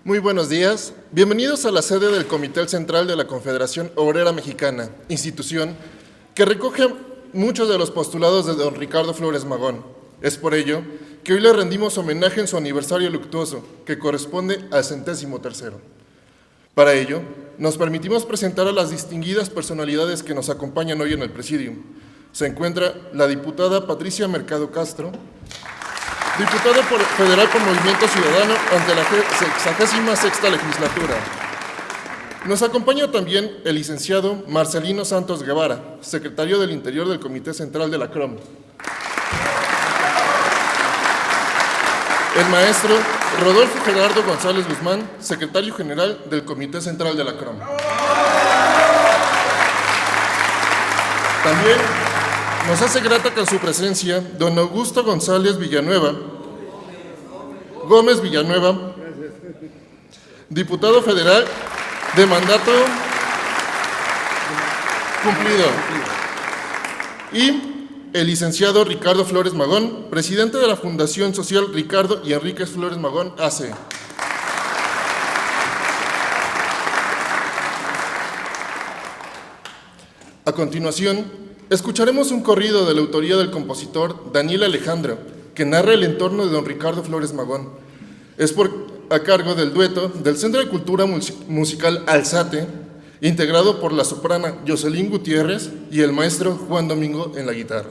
Muy buenos días. Bienvenidos a la sede del Comité Central de la Confederación Obrera Mexicana, institución que recoge muchos de los postulados de don Ricardo Flores Magón. Es por ello que hoy le rendimos homenaje en su aniversario luctuoso, que corresponde al 103º. Para ello, nos permitimos presentar a las distinguidas personalidades que nos acompañan hoy en el Presidium. Se encuentra la diputada Patricia Mercado Castro, diputada federal por Movimiento Ciudadano ante la 66ª legislatura. Nos acompaña también el licenciado Marcelino Santos Guevara, secretario del Interior del Comité Central de la CROM. El maestro Rodolfo Gerardo González Guzmán, secretario general del Comité Central de la CROM. También nos hace grata con su presencia don Augusto González Gómez Villanueva, diputado federal de mandato cumplido, y el licenciado Ricardo Flores Magón, presidente de la Fundación Social Ricardo y Enríquez Flores Magón, AC. A continuación, escucharemos un corrido de la autoría del compositor Daniel Alejandro, que narra el entorno de don Ricardo Flores Magón. Es a cargo del dueto del Centro de Cultura Musical Alzate, integrado por la soprana Jocelyn Gutiérrez y el maestro Juan Domingo en la guitarra.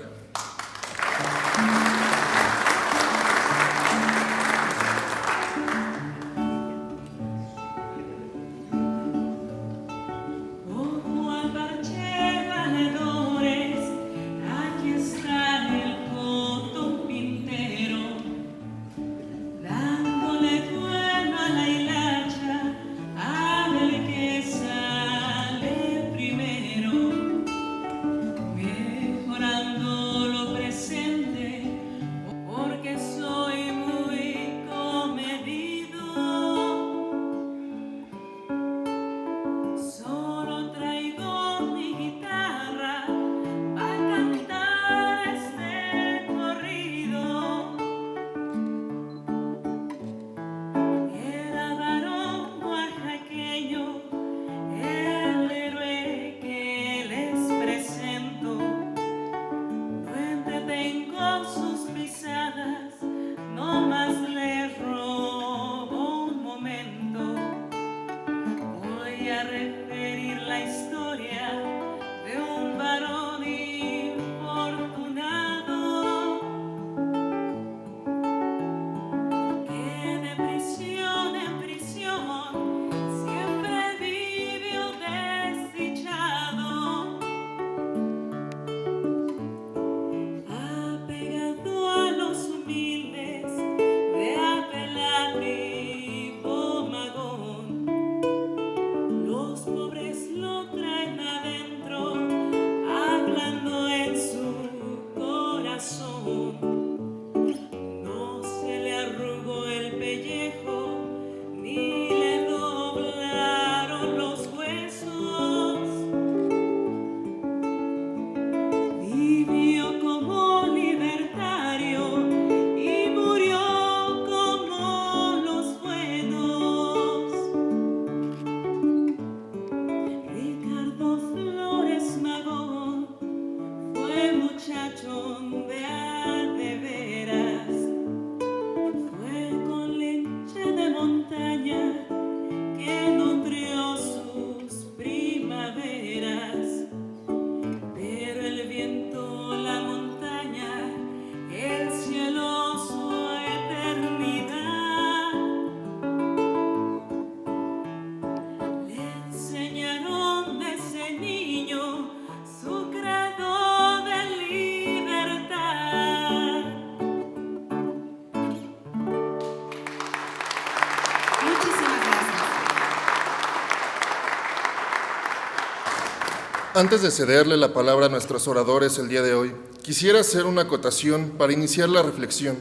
Antes de cederle la palabra a nuestros oradores el día de hoy, quisiera hacer una acotación para iniciar la reflexión,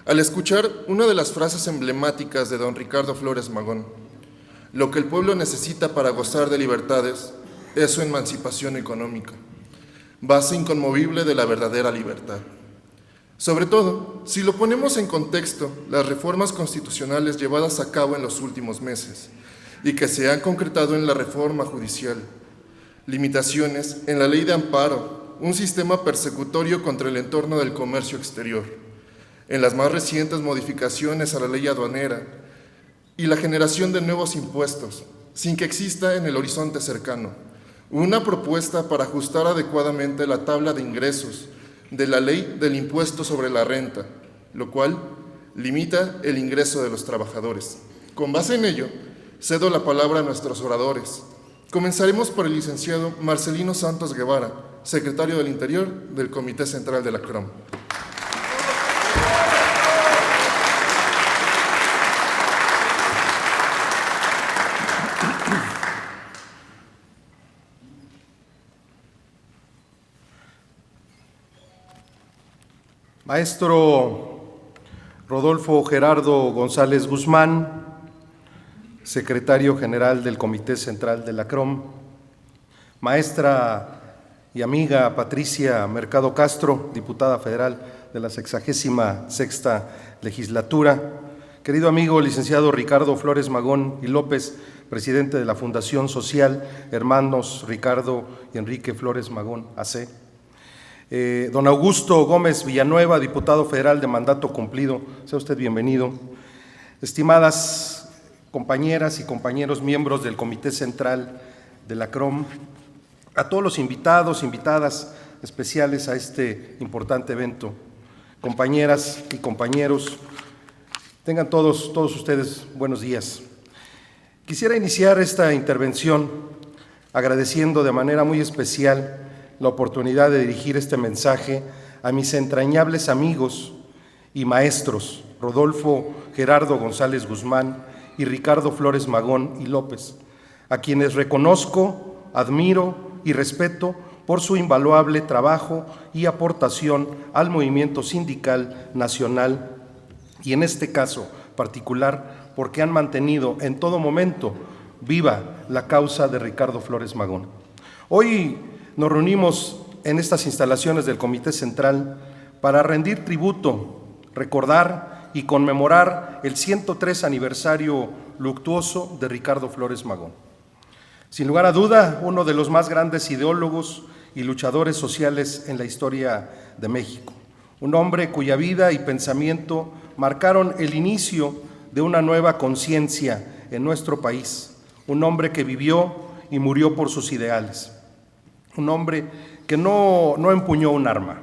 al escuchar una de las frases emblemáticas de don Ricardo Flores Magón: lo que el pueblo necesita para gozar de libertades es su emancipación económica, base inconmovible de la verdadera libertad. Sobre todo, si lo ponemos en contexto, las reformas constitucionales llevadas a cabo en los últimos meses y que se han concretado en la reforma judicial, limitaciones en la ley de amparo, un sistema persecutorio contra el entorno del comercio exterior, en las más recientes modificaciones a la ley aduanera y la generación de nuevos impuestos, sin que exista en el horizonte cercano una propuesta para ajustar adecuadamente la tabla de ingresos de la ley del impuesto sobre la renta, lo cual limita el ingreso de los trabajadores. Con base en ello, cedo la palabra a nuestros oradores. Comenzaremos por el licenciado Marcelino Santos Guevara, secretario del Interior del Comité Central de la CROM. Maestro Rodolfo Gerardo González Guzmán, secretario general del Comité Central de la CROM, maestra y amiga Patricia Mercado Castro, diputada federal de la 66ª legislatura, querido amigo licenciado Ricardo Flores Magón y López, presidente de la Fundación Social Hermanos Ricardo y Enrique Flores Magón AC, don Augusto Gómez Villanueva, diputado federal de mandato cumplido, sea usted bienvenido. Estimadas compañeras y compañeros miembros del Comité Central de la CROM, a todos los invitados, invitadas especiales a este importante evento, compañeras y compañeros, tengan todos ustedes buenos días. Quisiera iniciar esta intervención agradeciendo de manera muy especial la oportunidad de dirigir este mensaje a mis entrañables amigos y maestros, Rodolfo Gerardo González Guzmán y Ricardo Flores Magón y López, a quienes reconozco, admiro y respeto por su invaluable trabajo y aportación al movimiento sindical nacional y en este caso particular porque han mantenido en todo momento viva la causa de Ricardo Flores Magón. Hoy nos reunimos en estas instalaciones del Comité Central para rendir tributo, recordar y conmemorar el 103 aniversario luctuoso de Ricardo Flores Magón. Sin lugar a duda, uno de los más grandes ideólogos y luchadores sociales en la historia de México. Un hombre cuya vida y pensamiento marcaron el inicio de una nueva conciencia en nuestro país. Un hombre que vivió y murió por sus ideales. Un hombre que no empuñó un arma,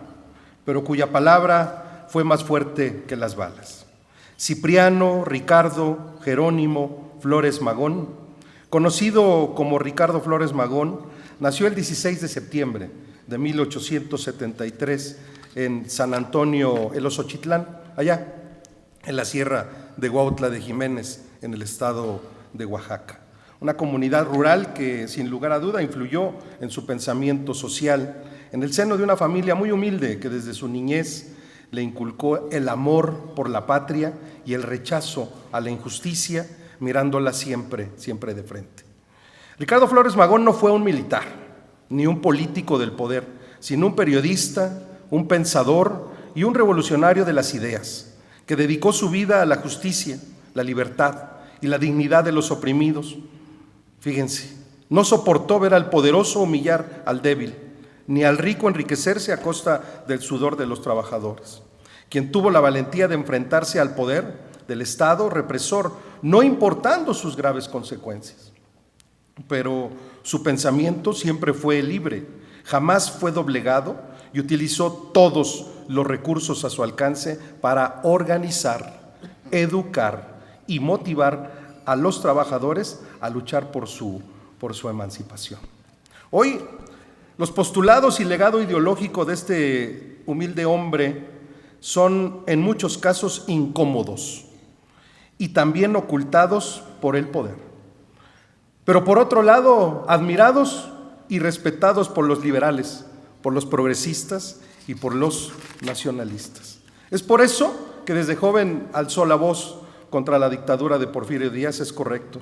pero cuya palabra fue más fuerte que las balas. Cipriano Ricardo Jerónimo Flores Magón, conocido como Ricardo Flores Magón, nació el 16 de septiembre de 1873 en San Antonio, el Osochitlán, allá en la Sierra de Huautla de Jiménez, en el estado de Oaxaca. Una comunidad rural que, sin lugar a duda, influyó en su pensamiento social, en el seno de una familia muy humilde que desde su niñez le inculcó el amor por la patria y el rechazo a la injusticia, mirándola siempre de frente. Ricardo Flores Magón no fue un militar, ni un político del poder, sino un periodista, un pensador y un revolucionario de las ideas, que dedicó su vida a la justicia, la libertad y la dignidad de los oprimidos. Fíjense, no soportó ver al poderoso humillar al débil, ni al rico enriquecerse a costa del sudor de los trabajadores. Quien tuvo la valentía de enfrentarse al poder del Estado represor, no importando sus graves consecuencias. Pero su pensamiento siempre fue libre, jamás fue doblegado y utilizó todos los recursos a su alcance para organizar, educar y motivar a los trabajadores a luchar por su emancipación. Hoy, los postulados y legado ideológico de este humilde hombre son en muchos casos incómodos y también ocultados por el poder. Pero por otro lado, admirados y respetados por los liberales, por los progresistas y por los nacionalistas. Es por eso que desde joven alzó la voz contra la dictadura de Porfirio Díaz, es correcto.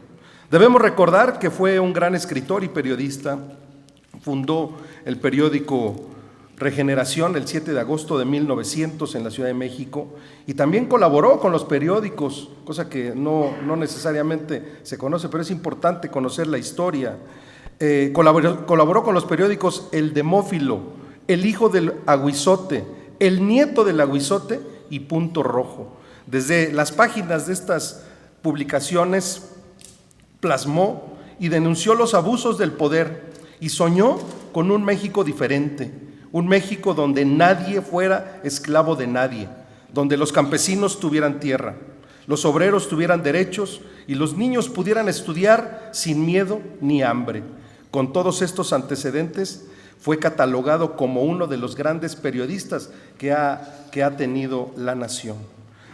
Debemos recordar que fue un gran escritor y periodista, fundó el periódico Regeneración el 7 de agosto de 1900 en la Ciudad de México, y también colaboró con los periódicos, cosa que no necesariamente se conoce, pero es importante conocer la historia. Colaboró con los periódicos El Demófilo, El Hijo del Aguizote, El Nieto del Aguizote y Punto Rojo. Desde las páginas de estas publicaciones plasmó y denunció los abusos del poder y soñó con un México diferente, un México donde nadie fuera esclavo de nadie, donde los campesinos tuvieran tierra, los obreros tuvieran derechos y los niños pudieran estudiar sin miedo ni hambre. Con todos estos antecedentes, fue catalogado como uno de los grandes periodistas que ha tenido la nación.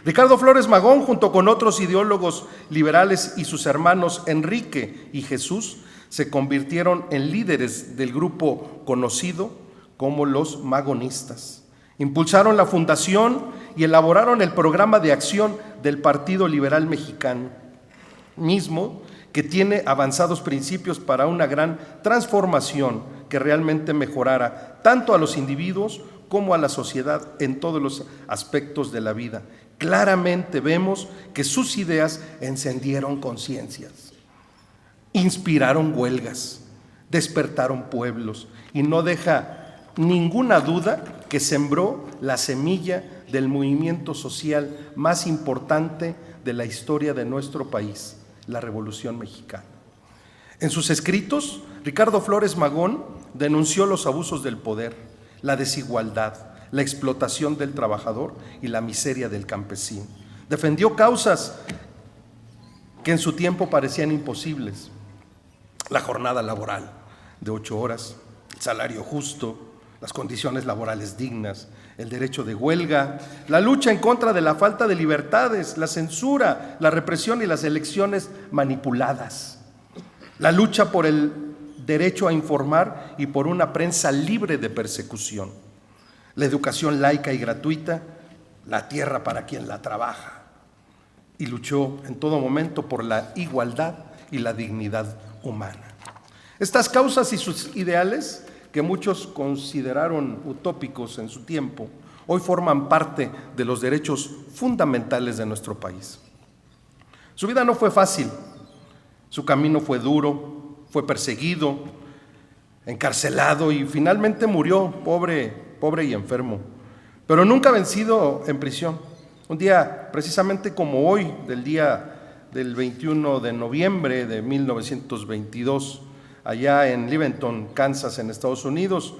Ricardo Flores Magón, junto con otros ideólogos liberales y sus hermanos Enrique y Jesús, se convirtieron en líderes del grupo conocido como los magonistas. Impulsaron la fundación y elaboraron el programa de acción del Partido Liberal Mexicano, mismo que tiene avanzados principios para una gran transformación que realmente mejorara tanto a los individuos como a la sociedad en todos los aspectos de la vida. Claramente vemos que sus ideas encendieron conciencias, inspiraron huelgas, despertaron pueblos, y no deja ninguna duda que sembró la semilla del movimiento social más importante de la historia de nuestro país, la Revolución Mexicana. En sus escritos, Ricardo Flores Magón denunció los abusos del poder, la desigualdad, la explotación del trabajador y la miseria del campesino. Defendió causas que en su tiempo parecían imposibles: la jornada laboral de 8 horas, el salario justo, las condiciones laborales dignas, el derecho de huelga, la lucha en contra de la falta de libertades, la censura, la represión y las elecciones manipuladas, la lucha por el derecho a informar y por una prensa libre de persecución, la educación laica y gratuita, la tierra para quien la trabaja, y luchó en todo momento por la igualdad y la dignidad humana. Estas causas y sus ideales, que muchos consideraron utópicos en su tiempo, hoy forman parte de los derechos fundamentales de nuestro país. Su vida no fue fácil, su camino fue duro, fue perseguido, encarcelado y finalmente murió pobre y enfermo, pero nunca vencido en prisión. Un día, precisamente como hoy, del 21 de noviembre de 1922, allá en Livingston, Kansas, en Estados Unidos,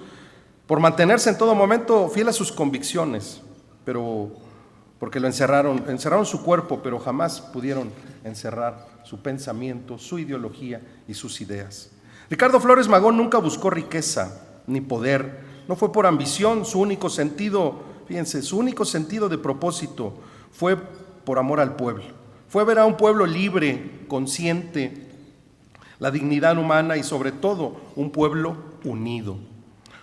por mantenerse en todo momento fiel a sus convicciones, pero porque lo encerraron su cuerpo, pero jamás pudieron encerrar su pensamiento, su ideología y sus ideas. Ricardo Flores Magón nunca buscó riqueza ni poder, no fue por ambición. Su único sentido de propósito fue por amor al pueblo, fue ver a un pueblo libre, consciente, la dignidad humana y sobre todo un pueblo unido.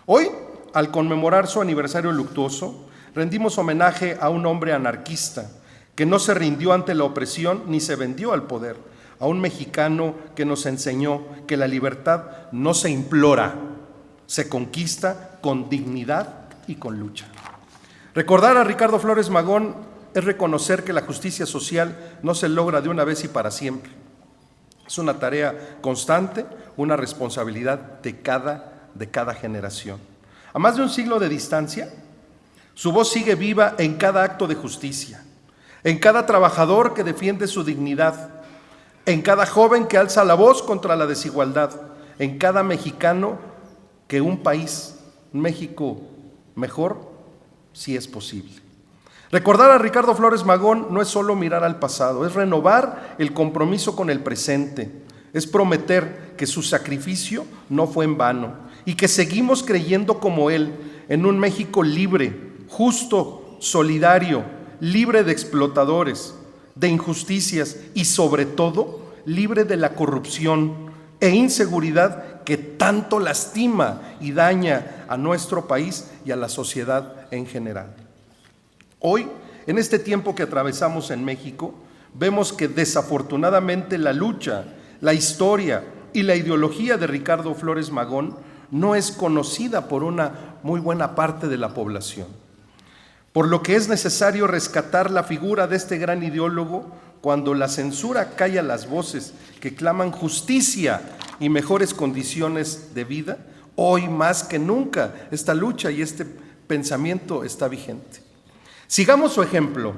Hoy, al conmemorar su aniversario luctuoso, rendimos homenaje a un hombre anarquista que no se rindió ante la opresión ni se vendió al poder, a un mexicano que nos enseñó que la libertad no se implora, se conquista con dignidad y con lucha. Recordar a Ricardo Flores Magón es reconocer que la justicia social no se logra de una vez y para siempre. Es una tarea constante, una responsabilidad de cada generación. A más de un siglo de distancia, su voz sigue viva en cada acto de justicia, en cada trabajador que defiende su dignidad, en cada joven que alza la voz contra la desigualdad, en cada mexicano que un país, un México mejor, sí es posible. Recordar a Ricardo Flores Magón no es solo mirar al pasado, es renovar el compromiso con el presente, es prometer que su sacrificio no fue en vano y que seguimos creyendo como él en un México libre, justo, solidario, libre de explotadores, de injusticias y sobre todo libre de la corrupción e inseguridad que tanto lastima y daña a nuestro país y a la sociedad en general. Hoy, en este tiempo que atravesamos en México, vemos que desafortunadamente la lucha, la historia y la ideología de Ricardo Flores Magón no es conocida por una muy buena parte de la población. Por lo que es necesario rescatar la figura de este gran ideólogo cuando la censura calla las voces que claman justicia y mejores condiciones de vida. Hoy más que nunca esta lucha y este pensamiento está vigente. Sigamos su ejemplo,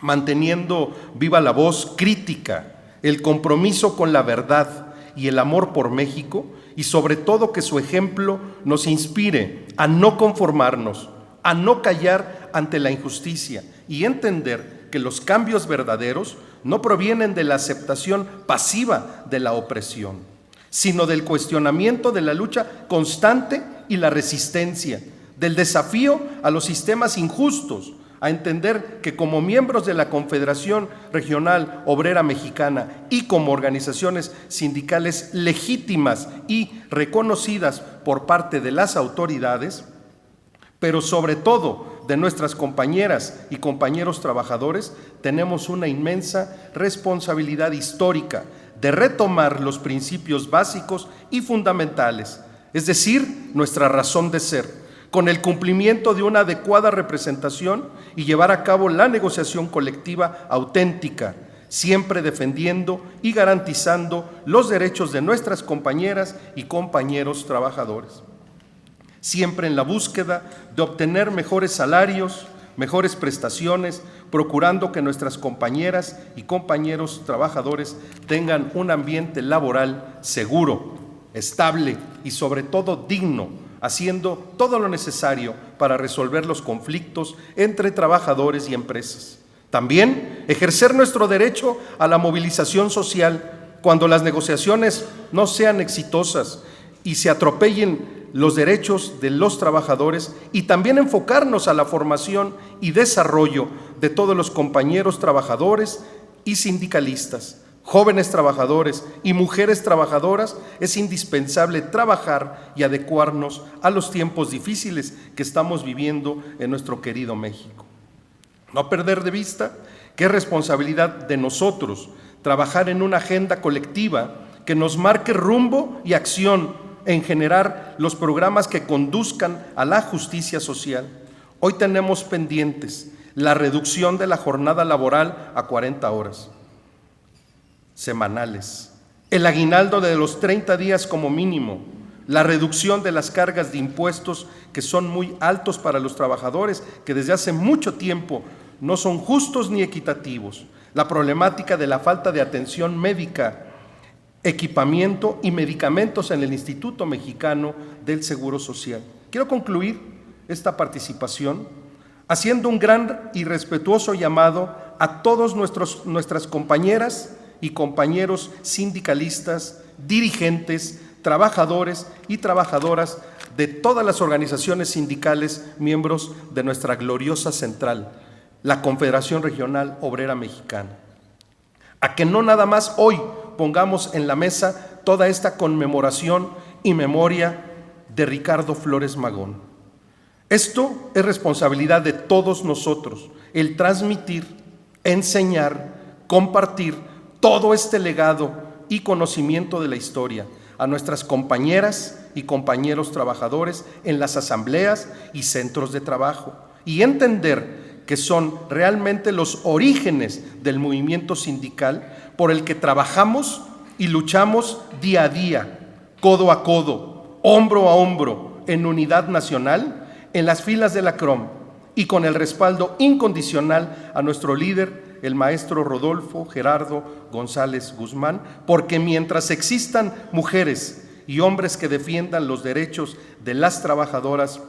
manteniendo viva la voz crítica, el compromiso con la verdad y el amor por México, y sobre todo que su ejemplo nos inspire a no conformarnos, a no callar ante la injusticia y entender que los cambios verdaderos no provienen de la aceptación pasiva de la opresión, sino del cuestionamiento de la lucha constante y la resistencia, del desafío a los sistemas injustos, a entender que como miembros de la Confederación Regional Obrera Mexicana y como organizaciones sindicales legítimas y reconocidas por parte de las autoridades, pero sobre todo de nuestras compañeras y compañeros trabajadores, tenemos una inmensa responsabilidad histórica de retomar los principios básicos y fundamentales, es decir, nuestra razón de ser, con el cumplimiento de una adecuada representación y llevar a cabo la negociación colectiva auténtica, siempre defendiendo y garantizando los derechos de nuestras compañeras y compañeros trabajadores. Siempre en la búsqueda de obtener mejores salarios, mejores prestaciones, procurando que nuestras compañeras y compañeros trabajadores tengan un ambiente laboral seguro, estable y sobre todo digno, haciendo todo lo necesario para resolver los conflictos entre trabajadores y empresas. También ejercer nuestro derecho a la movilización social cuando las negociaciones no sean exitosas y se atropellen los derechos de los trabajadores, y también enfocarnos a la formación y desarrollo de todos los compañeros trabajadores y sindicalistas, jóvenes trabajadores y mujeres trabajadoras. Es indispensable trabajar y adecuarnos a los tiempos difíciles que estamos viviendo en nuestro querido México. No perder de vista que es responsabilidad de nosotros trabajar en una agenda colectiva que nos marque rumbo y acción en generar los programas que conduzcan a la justicia social. Hoy tenemos pendientes la reducción de la jornada laboral a 40 horas semanales, el aguinaldo de los 30 días como mínimo, la reducción de las cargas de impuestos que son muy altos para los trabajadores, que desde hace mucho tiempo no son justos ni equitativos, la problemática de la falta de atención médica, equipamiento y medicamentos en el Instituto Mexicano del Seguro Social. Quiero concluir esta participación haciendo un gran y respetuoso llamado a todos nuestras compañeras y compañeros sindicalistas, dirigentes, trabajadores y trabajadoras de todas las organizaciones sindicales miembros de nuestra gloriosa central, la Confederación Regional Obrera Mexicana, a que no nada más hoy pongamos en la mesa toda esta conmemoración y memoria de Ricardo Flores Magón. Esto es responsabilidad de todos nosotros, el transmitir, enseñar, compartir todo este legado y conocimiento de la historia a nuestras compañeras y compañeros trabajadores en las asambleas y centros de trabajo, y entender que son realmente los orígenes del movimiento sindical por el que trabajamos y luchamos día a día, codo a codo, hombro a hombro, en unidad nacional, en las filas de la CROM, y con el respaldo incondicional a nuestro líder, el maestro Rodolfo Gerardo González Guzmán, porque mientras existan mujeres y hombres que defiendan los derechos de las trabajadoras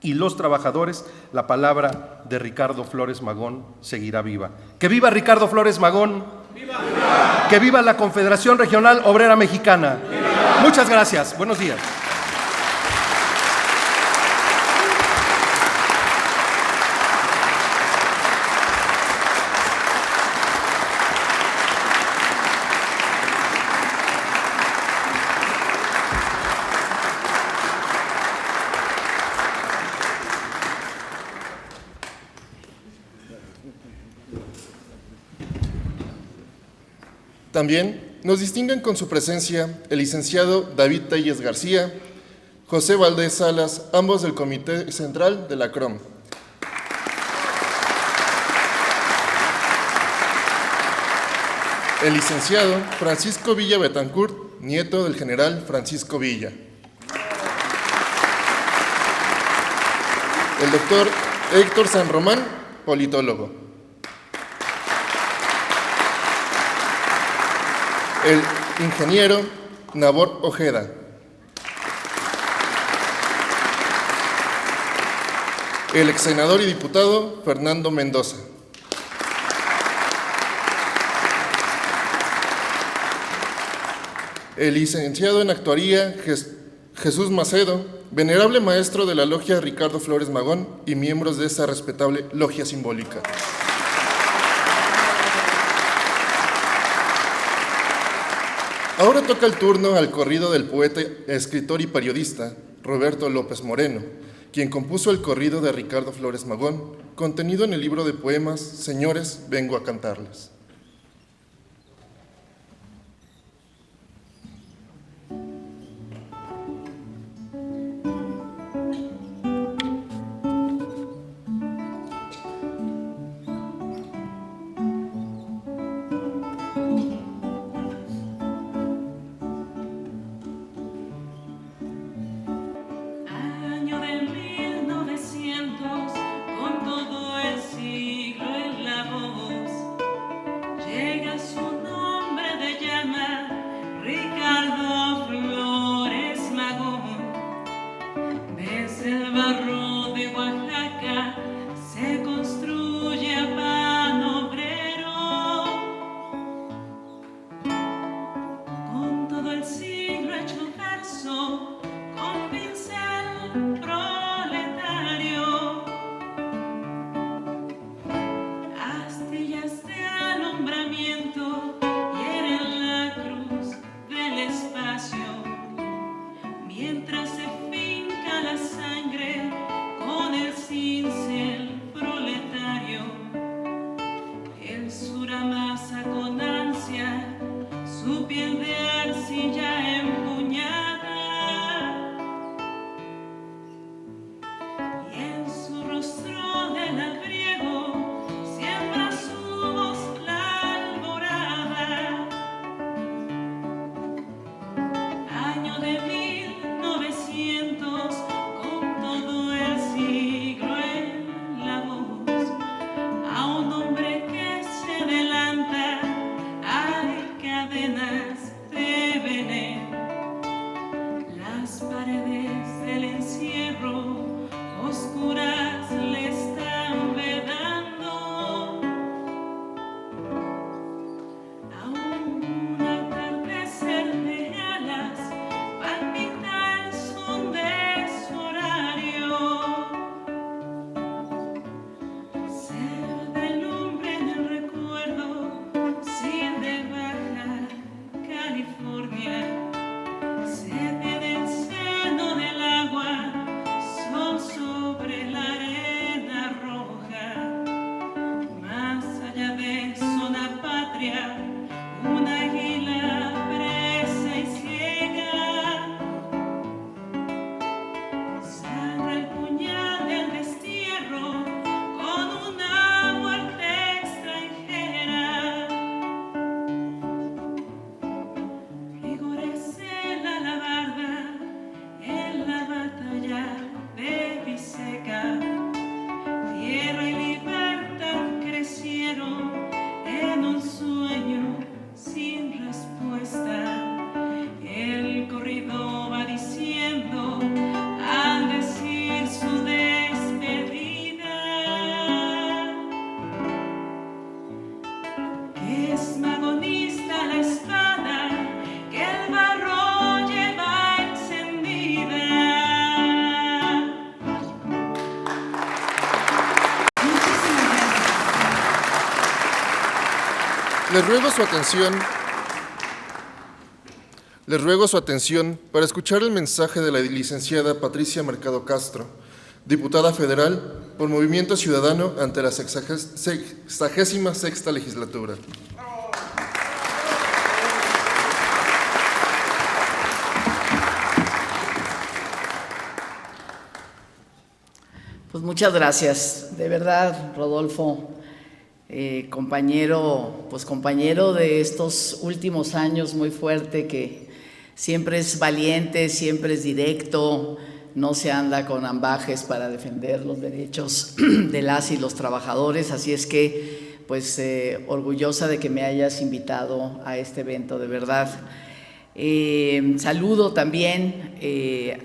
y los trabajadores, la palabra de Ricardo Flores Magón seguirá viva. ¡Que viva Ricardo Flores Magón! ¡Viva! ¡Que viva la Confederación Regional Obrera Mexicana! ¡Viva! Muchas gracias. Buenos días. También nos distinguen con su presencia el licenciado David Telles García, José Valdés Salas, ambos del Comité Central de la CROM. El licenciado Francisco Villa Betancourt, nieto del general Francisco Villa. El doctor Héctor San Román, politólogo. El ingeniero Nabor Ojeda. El ex senador y diputado Fernando Mendoza. El licenciado en Actuaría Jesús Macedo, venerable maestro de la logia Ricardo Flores Magón y miembros de esa respetable logia simbólica. Ahora toca el turno al corrido del poeta, escritor y periodista Roberto López Moreno, quien compuso el corrido de Ricardo Flores Magón, contenido en el libro de poemas Señores, vengo a cantarles. Les ruego su atención para escuchar el mensaje de la licenciada Patricia Mercado Castro, diputada federal por Movimiento Ciudadano ante la 66ª legislatura. muchas gracias, de verdad, Rodolfo, compañero de estos últimos años muy fuerte, que siempre es valiente, siempre es directo, no se anda con ambajes para defender los derechos de las y los trabajadores, así es que pues orgullosa de que me hayas invitado a este evento, de verdad. Saludo también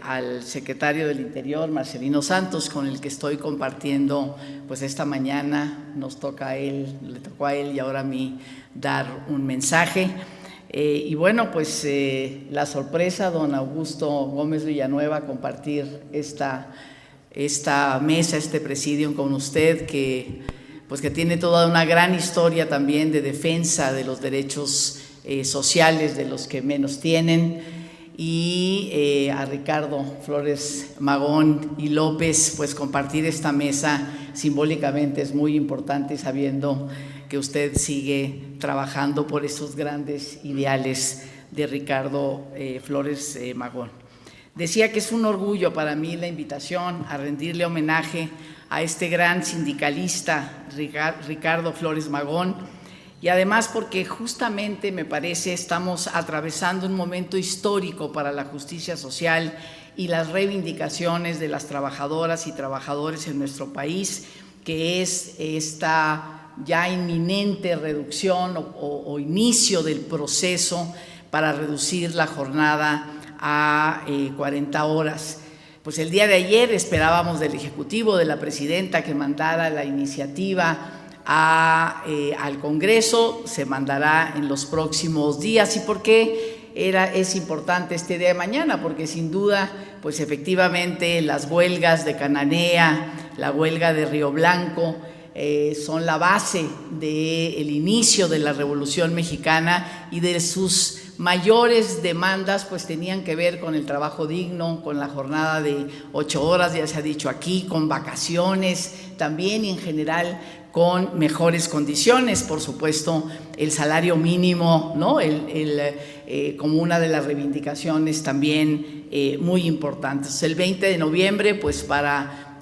al secretario del Interior, Marcelino Santos, con el que estoy compartiendo pues esta mañana. Le tocó a él y ahora a mí dar un mensaje. Y bueno, pues la sorpresa, don Augusto Gómez Villanueva, compartir esta mesa, este presidium con usted, que tiene toda una gran historia también de defensa de los derechos sociales de los que menos tienen, y a Ricardo Flores Magón y López, pues compartir esta mesa simbólicamente es muy importante, sabiendo que usted sigue trabajando por esos grandes ideales de Ricardo Flores Magón. Decía que es un orgullo para mí la invitación a rendirle homenaje a este gran sindicalista Ricardo Flores Magón, y además porque justamente me parece estamos atravesando un momento histórico para la justicia social y las reivindicaciones de las trabajadoras y trabajadores en nuestro país, que es esta ya inminente reducción o inicio del proceso para reducir la jornada a 40 horas. Pues el día de ayer esperábamos del Ejecutivo, de la Presidenta, que mandara la iniciativa al Congreso. Se mandará en los próximos días. ¿Y por qué es importante este día de mañana? Porque sin duda, pues efectivamente las huelgas de Cananea, la huelga de Río Blanco, son la base del inicio de la Revolución Mexicana, y de sus mayores demandas pues tenían que ver con el trabajo digno, con la jornada de 8 horas, ya se ha dicho aquí, con vacaciones también, y en general con mejores condiciones. Por supuesto, el salario mínimo, ¿no? Como una de las reivindicaciones también muy importantes. El 20 de noviembre, pues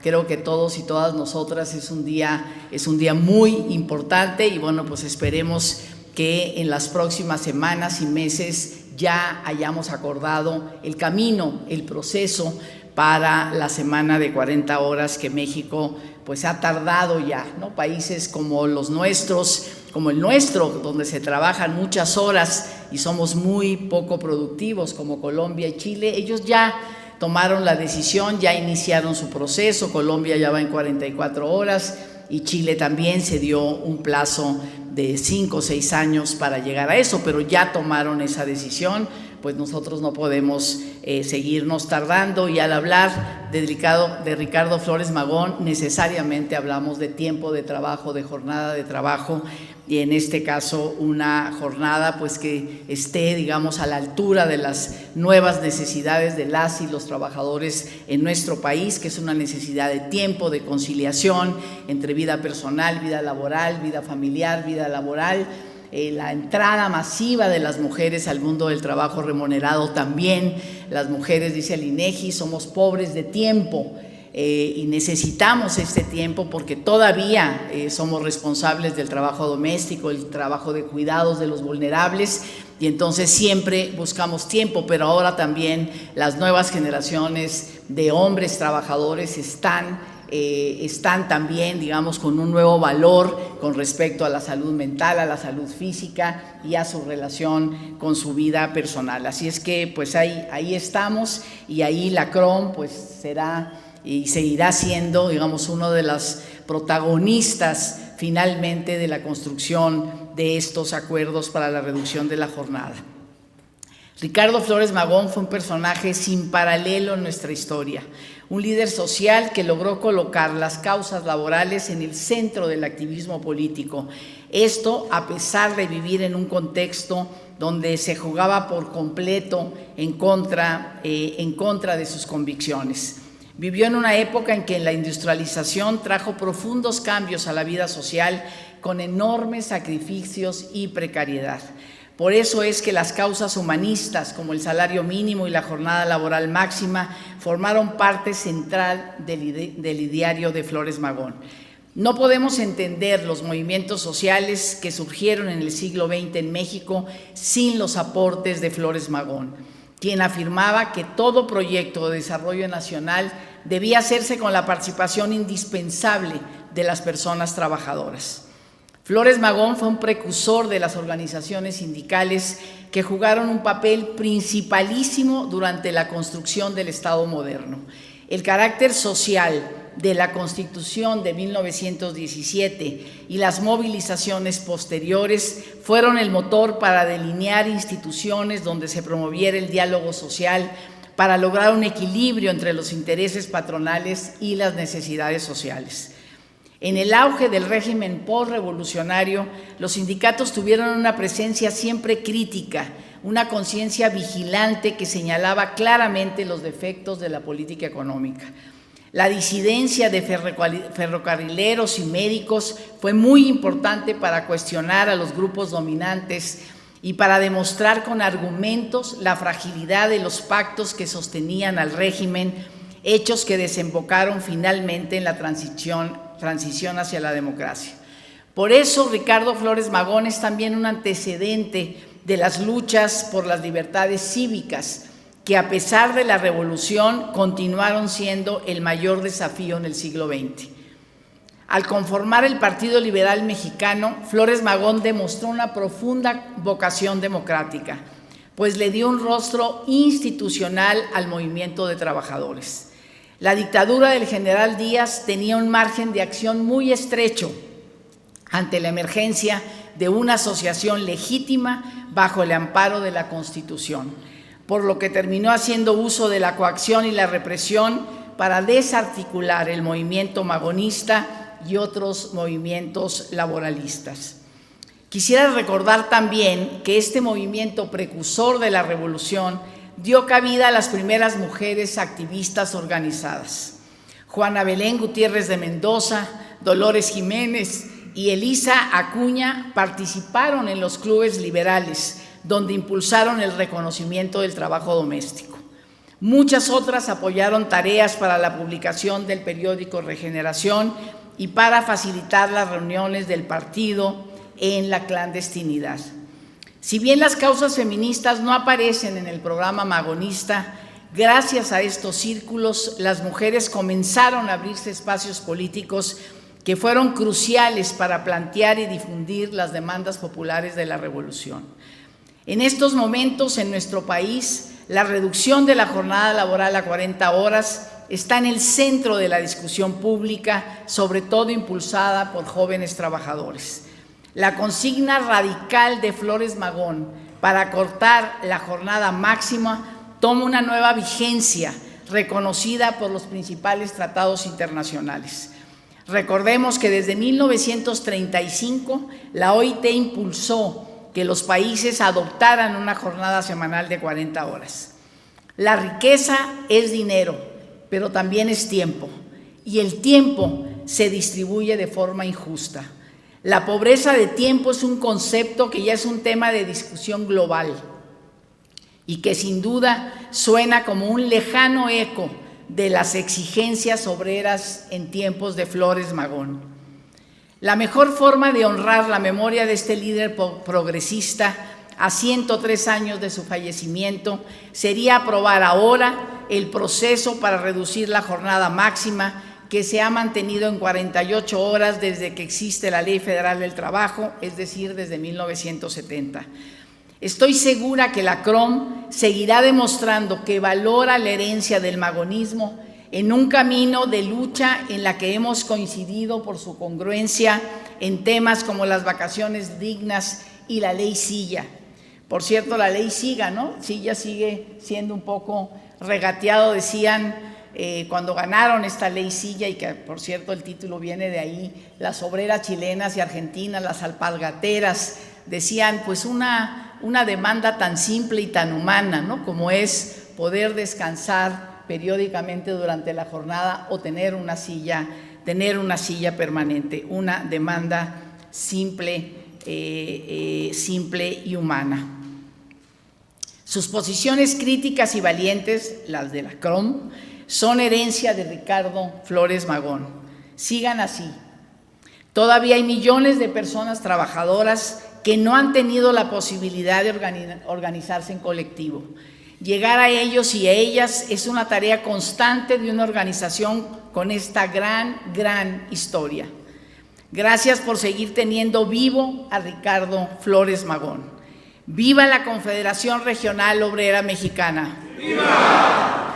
creo que todos y todas nosotras es un día muy importante, y bueno, pues esperemos que en las próximas semanas y meses ya hayamos acordado el camino, el proceso para la semana de 40 horas que México pues ha tardado ya, ¿no? Países como los nuestros, como el nuestro, donde se trabajan muchas horas y somos muy poco productivos, como Colombia y Chile, ellos ya tomaron la decisión, ya iniciaron su proceso. Colombia ya va en 44 horas y Chile también se dio un plazo de 5 o 6 años para llegar a eso, pero ya tomaron esa decisión. Pues nosotros no podemos seguirnos tardando, y al hablar de Ricardo Flores Magón necesariamente hablamos de tiempo de trabajo, de jornada de trabajo, y en este caso una jornada pues que esté, digamos, a la altura de las nuevas necesidades de las y los trabajadores en nuestro país, que es una necesidad de tiempo, de conciliación entre vida personal, vida laboral, vida familiar, vida laboral. La entrada masiva de las mujeres al mundo del trabajo remunerado también. Las mujeres, dice el INEGI, somos pobres de tiempo, y necesitamos este tiempo porque todavía somos responsables del trabajo doméstico, el trabajo de cuidados de los vulnerables, y entonces siempre buscamos tiempo. Pero ahora también las nuevas generaciones de hombres trabajadores están también, digamos, con un nuevo valor con respecto a la salud mental, a la salud física y a su relación con su vida personal. Así es que pues ahí estamos, y ahí la CROM pues será y seguirá siendo, digamos, uno de las protagonistas finalmente de la construcción de estos acuerdos para la reducción de la jornada. Ricardo Flores Magón fue un personaje sin paralelo en nuestra historia, un líder social que logró colocar las causas laborales en el centro del activismo político. Esto a pesar de vivir en un contexto donde se jugaba por completo en contra de sus convicciones. Vivió en una época en que la industrialización trajo profundos cambios a la vida social, con enormes sacrificios y precariedad. Por eso es que las causas humanistas, como el salario mínimo y la jornada laboral máxima, formaron parte central del ideario de Flores Magón. No podemos entender los movimientos sociales que surgieron en el siglo XX en México sin los aportes de Flores Magón, quien afirmaba que todo proyecto de desarrollo nacional debía hacerse con la participación indispensable de las personas trabajadoras. Flores Magón fue un precursor de las organizaciones sindicales que jugaron un papel principalísimo durante la construcción del Estado moderno. El carácter social de la Constitución de 1917 y las movilizaciones posteriores fueron el motor para delinear instituciones donde se promoviera el diálogo social para lograr un equilibrio entre los intereses patronales y las necesidades sociales. En el auge del régimen postrevolucionario, los sindicatos tuvieron una presencia siempre crítica, una conciencia vigilante que señalaba claramente los defectos de la política económica. La disidencia de ferrocarrileros y médicos fue muy importante para cuestionar a los grupos dominantes y para demostrar con argumentos la fragilidad de los pactos que sostenían al régimen, hechos que desembocaron finalmente en la transición hacia la democracia. Por eso Ricardo Flores Magón es también un antecedente de las luchas por las libertades cívicas, que a pesar de la revolución continuaron siendo el mayor desafío en el siglo XX. Al conformar el Partido Liberal Mexicano, Flores Magón demostró una profunda vocación democrática, pues le dio un rostro institucional al movimiento de trabajadores. La dictadura del general Díaz tenía un margen de acción muy estrecho ante la emergencia de una asociación legítima bajo el amparo de la Constitución, por lo que terminó haciendo uso de la coacción y la represión para desarticular el movimiento magonista y otros movimientos laboralistas. Quisiera recordar también que este movimiento precursor de la revolución dio cabida a las primeras mujeres activistas organizadas. Juana Belén Gutiérrez de Mendoza, Dolores Jiménez y Elisa Acuña participaron en los clubes liberales, donde impulsaron el reconocimiento del trabajo doméstico. Muchas otras apoyaron tareas para la publicación del periódico Regeneración y para facilitar las reuniones del partido en la clandestinidad. Si bien las causas feministas no aparecen en el programa magonista, gracias a estos círculos, las mujeres comenzaron a abrirse espacios políticos que fueron cruciales para plantear y difundir las demandas populares de la revolución. En estos momentos, en nuestro país, la reducción de la jornada laboral a 40 horas está en el centro de la discusión pública, sobre todo impulsada por jóvenes trabajadores. La consigna radical de Flores Magón para cortar la jornada máxima toma una nueva vigencia reconocida por los principales tratados internacionales. Recordemos que desde 1935 la OIT impulsó que los países adoptaran una jornada semanal de 40 horas. La riqueza es dinero, pero también es tiempo, y el tiempo se distribuye de forma injusta. La pobreza de tiempo es un concepto que ya es un tema de discusión global y que sin duda suena como un lejano eco de las exigencias obreras en tiempos de Flores Magón. La mejor forma de honrar la memoria de este líder progresista a 103 años de su fallecimiento sería aprobar ahora el proceso para reducir la jornada máxima, que se ha mantenido en 48 horas desde que existe la Ley Federal del Trabajo, es decir, desde 1970. Estoy segura que la CROM seguirá demostrando que valora la herencia del magonismo en un camino de lucha en la que hemos coincidido por su congruencia en temas como las vacaciones dignas y la ley Silla. Por cierto, la ley Siga, ¿no? Silla sigue siendo un poco regateado, decían cuando ganaron esta ley Silla, y que por cierto el título viene de ahí, las obreras chilenas y argentinas, las alpargateras, decían pues una demanda tan simple y tan humana, ¿no? Como es poder descansar periódicamente durante la jornada o tener una silla permanente, una demanda simple simple y humana. Sus posiciones críticas y valientes, las de la CROM, son herencia de Ricardo Flores Magón. Sigan así. Todavía hay millones de personas trabajadoras que no han tenido la posibilidad de organizarse en colectivo. Llegar a ellos y a ellas es una tarea constante de una organización con esta gran historia. Gracias por seguir teniendo vivo a Ricardo Flores Magón. ¡Viva la Confederación Regional Obrera Mexicana! ¡Viva!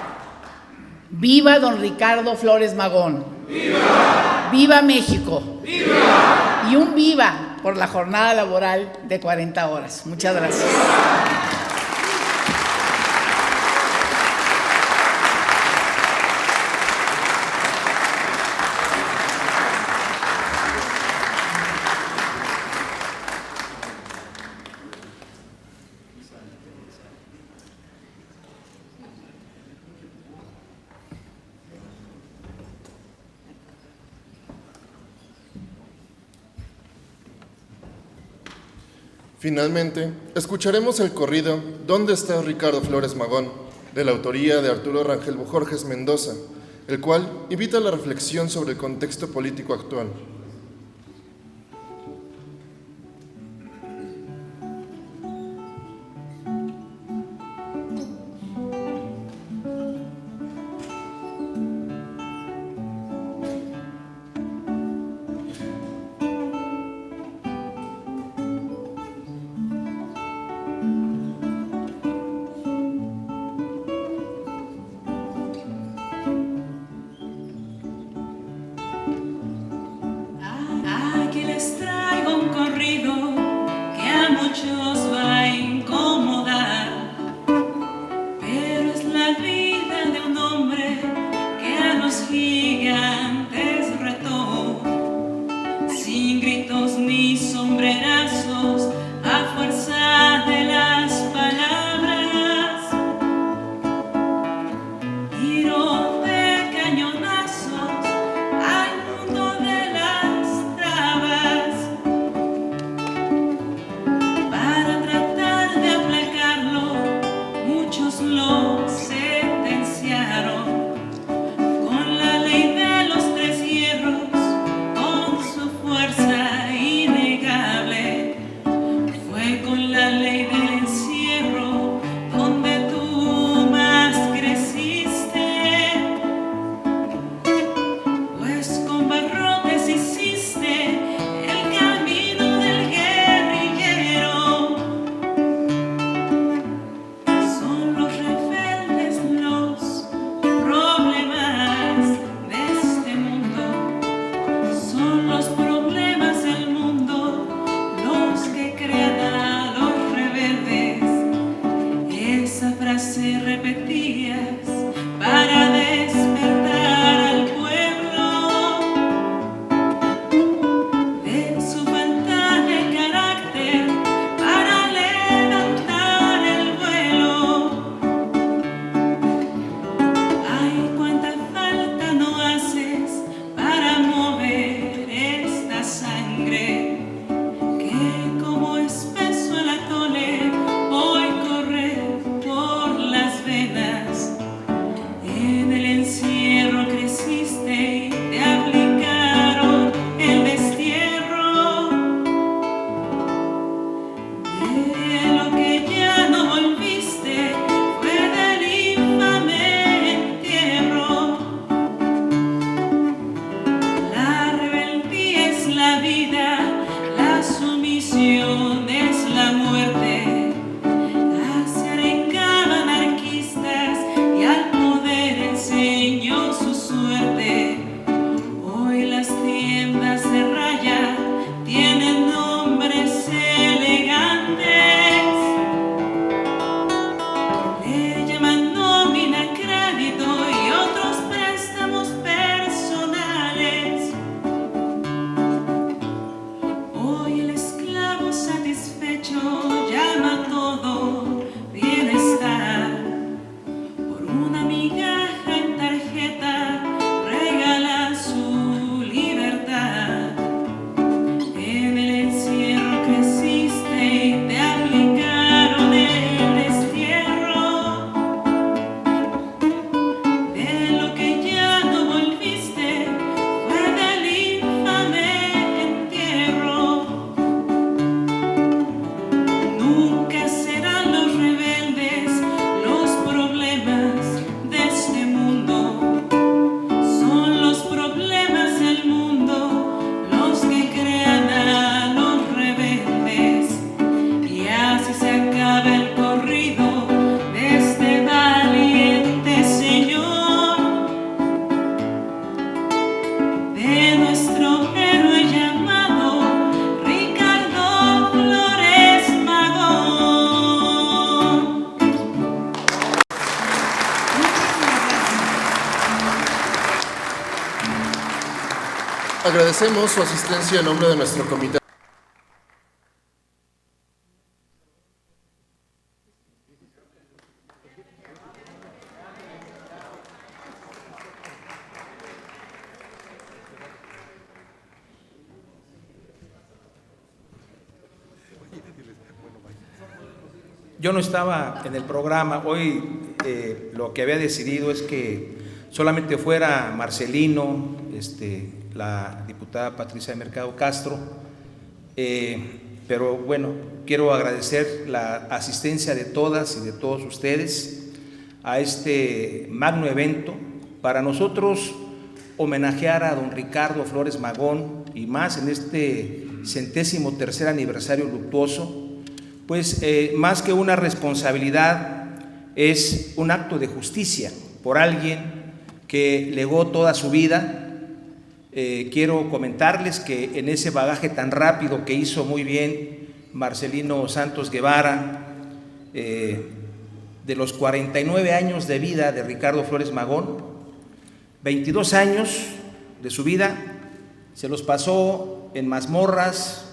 ¡Viva don Ricardo Flores Magón! ¡Viva! ¡Viva México! ¡Viva! Y un viva por la jornada laboral de 40 horas. Muchas gracias. Finalmente, escucharemos el corrido ¿Dónde está Ricardo Flores Magón?, de la autoría de Arturo Rangel Bojorges Mendoza, el cual invita a la reflexión sobre el contexto político actual. Venas. Agradecemos su asistencia en nombre de nuestro comité. Yo no estaba en el programa. Hoy lo que había decidido es que solamente fuera Marcelino, la diputada Patricia Mercado Castro, pero bueno, quiero agradecer la asistencia de todas y de todos ustedes a este magno evento. Para nosotros homenajear a don Ricardo Flores Magón, y más en este 103º aniversario luctuoso, pues más que una responsabilidad, es un acto de justicia por alguien que legó toda su vida. Quiero comentarles que en ese bagaje tan rápido que hizo muy bien Marcelino Santos Guevara, de los 49 años de vida de Ricardo Flores Magón, 22 años de su vida se los pasó en mazmorras,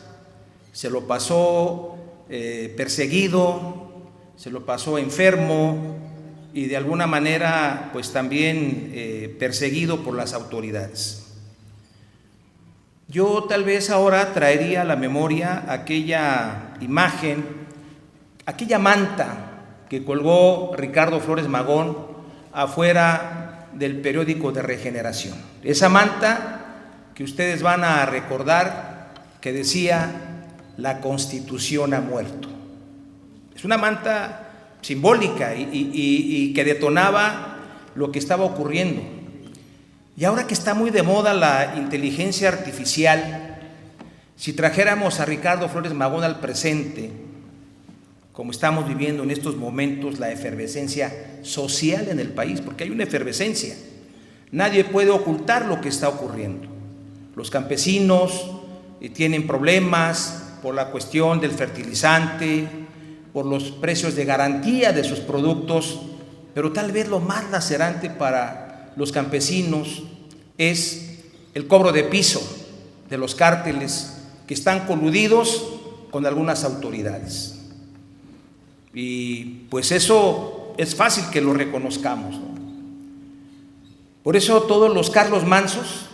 se lo pasó perseguido, se lo pasó enfermo y de alguna manera pues también perseguido por las autoridades. Yo tal vez ahora traería a la memoria aquella imagen, aquella manta que colgó Ricardo Flores Magón afuera del periódico de Regeneración. Esa manta que ustedes van a recordar que decía: la Constitución ha muerto. Es una manta simbólica y que detonaba lo que estaba ocurriendo. Y ahora que está muy de moda la inteligencia artificial, si trajéramos a Ricardo Flores Magón al presente, como estamos viviendo en estos momentos la efervescencia social en el país, porque hay una efervescencia, nadie puede ocultar lo que está ocurriendo. Los campesinos tienen problemas por la cuestión del fertilizante, por los precios de garantía de sus productos, pero tal vez lo más lacerante para los campesinos es el cobro de piso de los cárteles que están coludidos con algunas autoridades. Y pues eso es fácil que lo reconozcamos, ¿no? Por eso todos los Carlos Mansos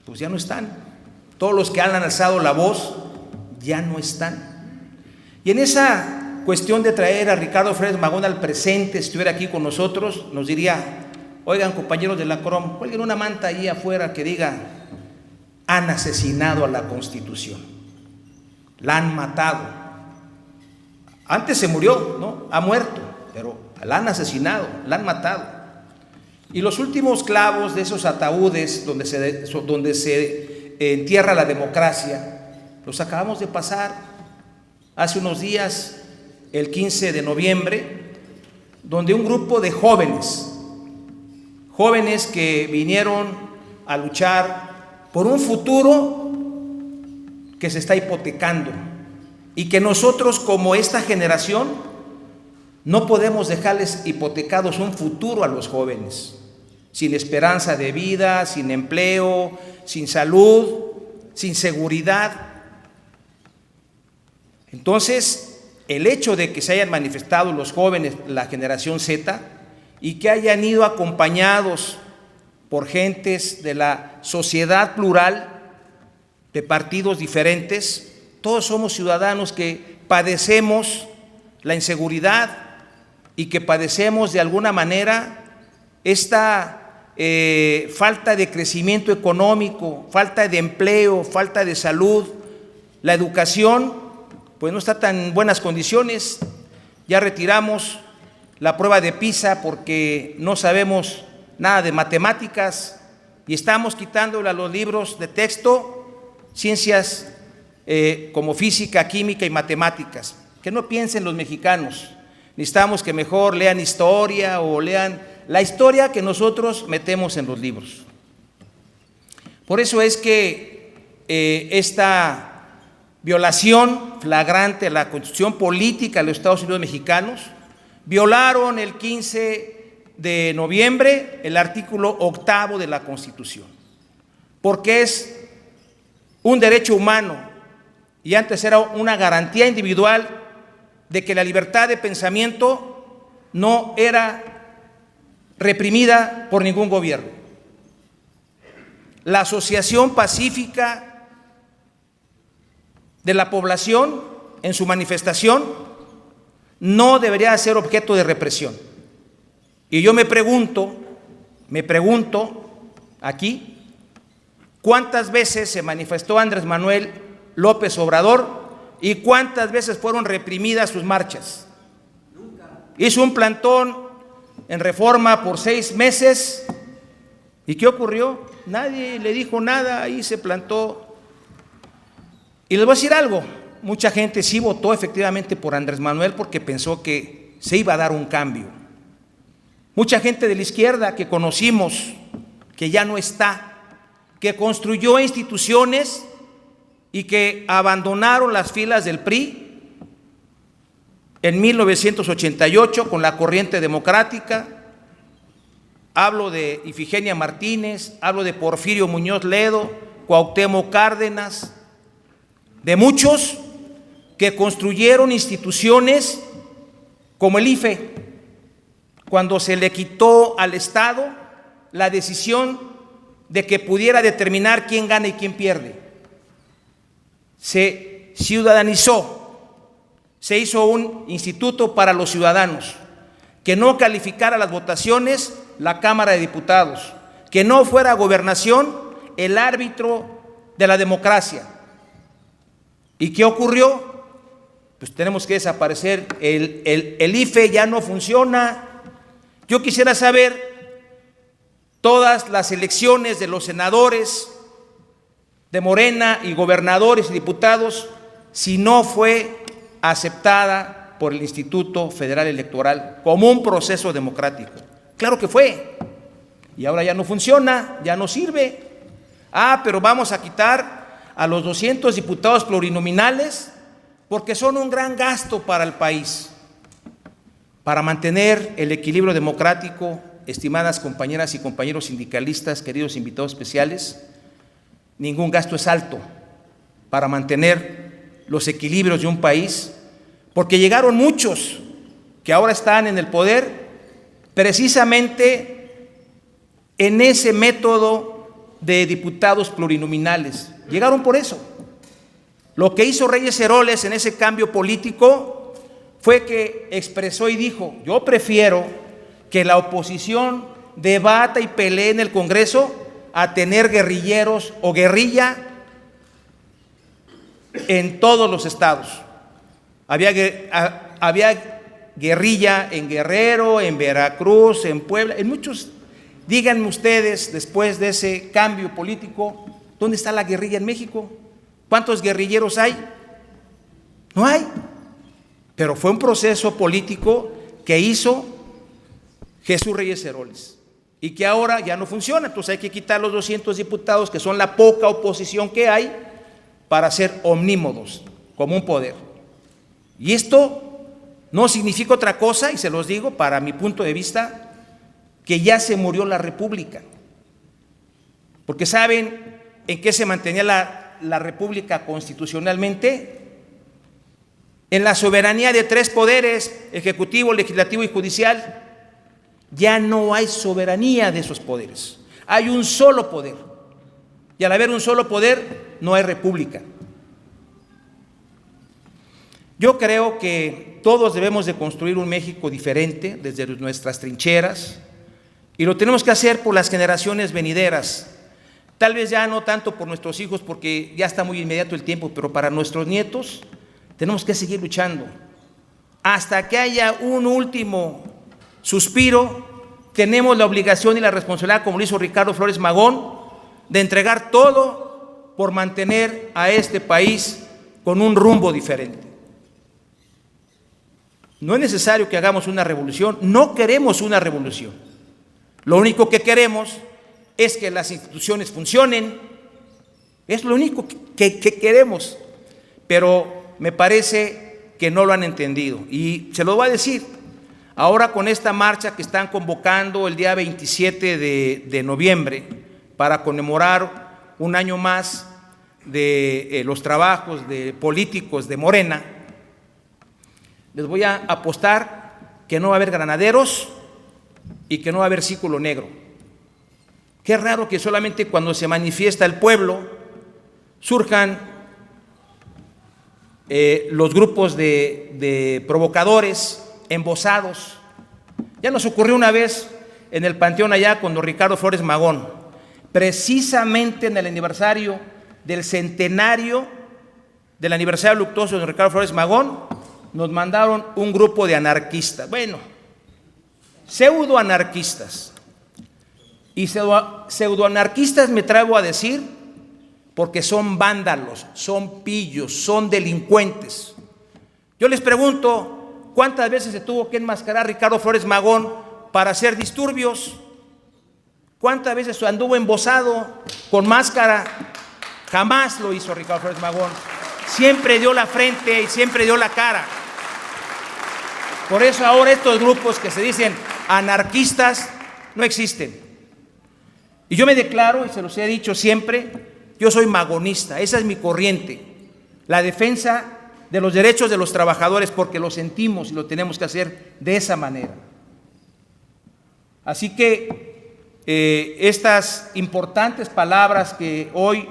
pues ya no están, todos los que han alzado la voz ya no están. Y en esa cuestión de traer a Ricardo Flores Magón al presente, si estuviera aquí con nosotros, nos diría: oigan, compañeros de la CROM, cuelguen una manta ahí afuera que diga: han asesinado a la Constitución, la han matado. Antes se murió, ¿no? Ha muerto, pero la han asesinado, la han matado. Y los últimos clavos de esos ataúdes donde se entierra la democracia, los acabamos de pasar hace unos días, el 15 de noviembre, donde un grupo de jóvenes que vinieron a luchar por un futuro que se está hipotecando y que nosotros, como esta generación, no podemos dejarles hipotecados un futuro a los jóvenes, sin esperanza de vida, sin empleo, sin salud, sin seguridad. Entonces, el hecho de que se hayan manifestado los jóvenes, la generación Z, y que hayan ido acompañados por gentes de la sociedad plural, de partidos diferentes, todos somos ciudadanos que padecemos la inseguridad y que padecemos de alguna manera esta falta de crecimiento económico, falta de empleo, falta de salud. La educación pues no está tan en buenas condiciones. Ya retiramos la prueba de PISA porque no sabemos nada de matemáticas y estamos quitándole a los libros de texto ciencias como física, química y matemáticas. Que no piensen los mexicanos, necesitamos que mejor lean historia o lean la historia que nosotros metemos en los libros. Por eso es que esta violación flagrante a la Constitución política de los Estados Unidos mexicanos, violaron el 15 de noviembre el artículo 8º de la Constitución, porque es un derecho humano y antes era una garantía individual de que la libertad de pensamiento no era reprimida por ningún gobierno. La asociación pacífica de la población en su manifestación no debería ser objeto de represión. Y yo me pregunto aquí, ¿cuántas veces se manifestó Andrés Manuel López Obrador y cuántas veces fueron reprimidas sus marchas? Nunca. Hizo un plantón en Reforma por 6 meses. ¿Y qué ocurrió? Nadie le dijo nada, ahí se plantó. Y les voy a decir algo, mucha gente sí votó efectivamente por Andrés Manuel porque pensó que se iba a dar un cambio. Mucha gente de la izquierda que conocimos, que ya no está, que construyó instituciones y que abandonaron las filas del PRI en 1988 con la corriente democrática. Hablo de Ifigenia Martínez, hablo de Porfirio Muñoz Ledo, Cuauhtémoc Cárdenas, de muchos que construyeron instituciones como el IFE, cuando se le quitó al Estado la decisión de que pudiera determinar quién gana y quién pierde. Se ciudadanizó, se hizo un instituto para los ciudadanos, que no calificara las votaciones la Cámara de Diputados, que no fuera Gobernación el árbitro de la democracia. ¿Y qué ocurrió? Pues tenemos que desaparecer, el IFE ya no funciona. Yo quisiera saber todas las elecciones de los senadores de Morena y gobernadores y diputados si no fue aceptada por el Instituto Federal Electoral como un proceso democrático. Claro que fue, y ahora ya no funciona, ya no sirve. Pero vamos a quitar a los 200 diputados plurinominales porque son un gran gasto para el país. Para mantener el equilibrio democrático, estimadas compañeras y compañeros sindicalistas, queridos invitados especiales, ningún gasto es alto para mantener los equilibrios de un país, porque llegaron muchos que ahora están en el poder precisamente en ese método de diputados plurinominales. Llegaron por eso. Lo que hizo Reyes Heroles en ese cambio político fue que expresó y dijo: yo prefiero que la oposición debata y pelee en el Congreso a tener guerrilleros o guerrilla en todos los estados. Había guerrilla en Guerrero, en Veracruz, en Puebla, en muchos. Díganme ustedes, después de ese cambio político, ¿dónde está la guerrilla en México? ¿Cuántos guerrilleros hay? No hay. Pero fue un proceso político que hizo Jesús Reyes Heroles y que ahora ya no funciona. Entonces hay que quitar los 200 diputados, que son la poca oposición que hay, para ser omnímodos, como un poder. Y esto no significa otra cosa, y se los digo, para mi punto de vista, que ya se murió la República. Porque ¿saben en qué se mantenía la República constitucionalmente? En la soberanía de 3 poderes, ejecutivo, legislativo y judicial. Ya no hay soberanía de esos poderes. Hay un solo poder. Y al haber un solo poder, no hay república. Yo creo que todos debemos de construir un México diferente desde nuestras trincheras, y lo tenemos que hacer por las generaciones venideras. Tal vez ya no tanto por nuestros hijos, porque ya está muy inmediato el tiempo, pero para nuestros nietos tenemos que seguir luchando. Hasta que haya un último suspiro, tenemos la obligación y la responsabilidad, como lo hizo Ricardo Flores Magón, de entregar todo por mantener a este país con un rumbo diferente. No es necesario que hagamos una revolución, no queremos una revolución. Lo único que queremos es que las instituciones funcionen, es lo único que queremos, pero me parece que no lo han entendido. Y se lo voy a decir, ahora con esta marcha que están convocando el día 27 de noviembre para conmemorar un año más de los trabajos de políticos de Morena, les voy a apostar que no va a haber granaderos y que no va a haber círculo negro. Qué raro que solamente cuando se manifiesta el pueblo surjan los grupos de provocadores, embosados. Ya nos ocurrió una vez en el Panteón allá con don Ricardo Flores Magón, precisamente en el aniversario del centenario del aniversario luctuoso de don Ricardo Flores Magón, nos mandaron un grupo de anarquistas, bueno, pseudoanarquistas. Y pseudoanarquistas me atrevo a decir porque son vándalos, son pillos, son delincuentes. Yo les pregunto, ¿cuántas veces se tuvo que enmascarar Ricardo Flores Magón para hacer disturbios? ¿Cuántas veces anduvo embosado con máscara? Jamás lo hizo Ricardo Flores Magón. Siempre dio la frente y siempre dio la cara. Por eso ahora estos grupos que se dicen anarquistas no existen. Y yo me declaro, y se los he dicho siempre, yo soy magonista, esa es mi corriente. La defensa de los derechos de los trabajadores, porque lo sentimos y lo tenemos que hacer de esa manera. Así que estas importantes palabras que hoy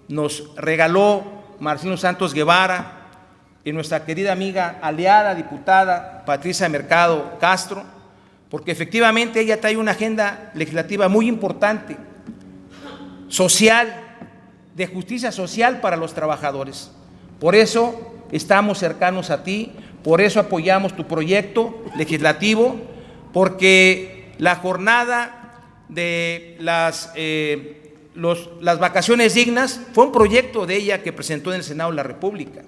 nos regaló Marcelino Santos Guevara y nuestra querida amiga aliada, diputada Patricia Mercado Castro, porque efectivamente ella trae una agenda legislativa muy importante, social, de justicia social para los trabajadores. Por eso estamos cercanos a ti, por eso apoyamos tu proyecto legislativo, porque la jornada de las vacaciones dignas fue un proyecto de ella que presentó en el Senado de la República.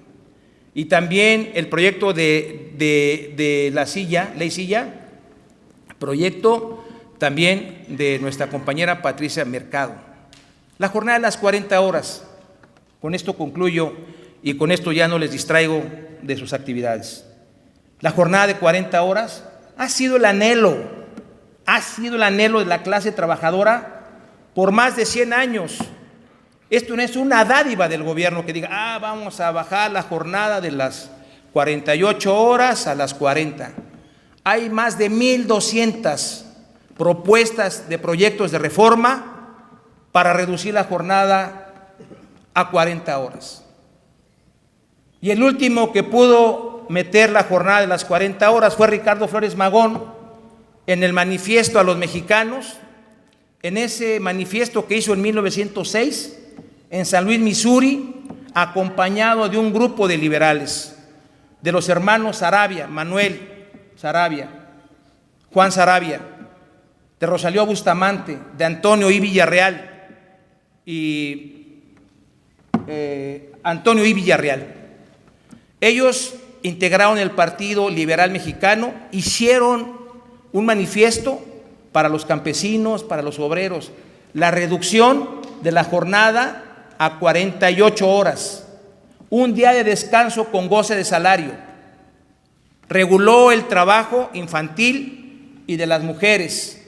Y también el proyecto de la silla, ley silla, proyecto también de nuestra compañera Patricia Mercado. La jornada de las 40 horas, con esto concluyo y con esto ya no les distraigo de sus actividades. La jornada de 40 horas ha sido el anhelo de la clase trabajadora por más de 100 años. Esto no es una dádiva del gobierno que diga, vamos a bajar la jornada de las 48 horas a las 40. Hay más de 1,200 propuestas de proyectos de reforma para reducir la jornada a 40 horas. Y el último que pudo meter la jornada de las 40 horas fue Ricardo Flores Magón en el manifiesto a los mexicanos, en ese manifiesto que hizo en 1906 en San Luis, Missouri, acompañado de un grupo de liberales, de los hermanos Sarabia, Manuel Sarabia, Juan Sarabia, de Rosalío Bustamante, de Antonio I. Villarreal y Antonio I. Villarreal. Ellos integraron el Partido Liberal Mexicano, hicieron un manifiesto para los campesinos, para los obreros, la reducción de la jornada a 48 horas, un día de descanso con goce de salario, reguló el trabajo infantil y de las mujeres,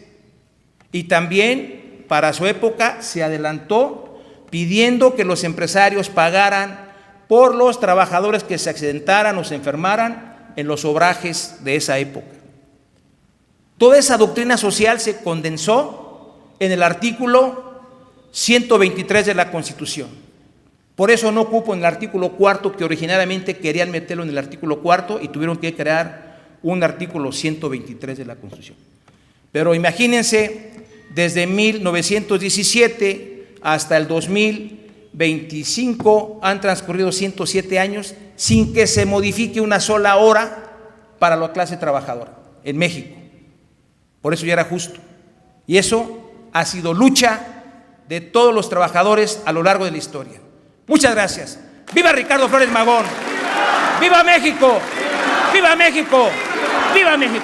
y también para su época se adelantó pidiendo que los empresarios pagaran por los trabajadores que se accidentaran o se enfermaran en los obrajes de esa época. Toda esa doctrina social se condensó en el artículo 123 de la Constitución. Por eso no ocupo en el artículo 4, que originariamente querían meterlo en el artículo 4 y tuvieron que crear un artículo 123 de la Constitución. Pero imagínense, desde 1917 hasta el 2025 han transcurrido 107 años sin que se modifique una sola hora para la clase trabajadora en México. Por eso ya era justo. Y eso ha sido lucha de todos los trabajadores a lo largo de la historia. Muchas gracias. ¡Viva Ricardo Flores Magón! ¡Viva México! ¡Viva México! ¡Viva México!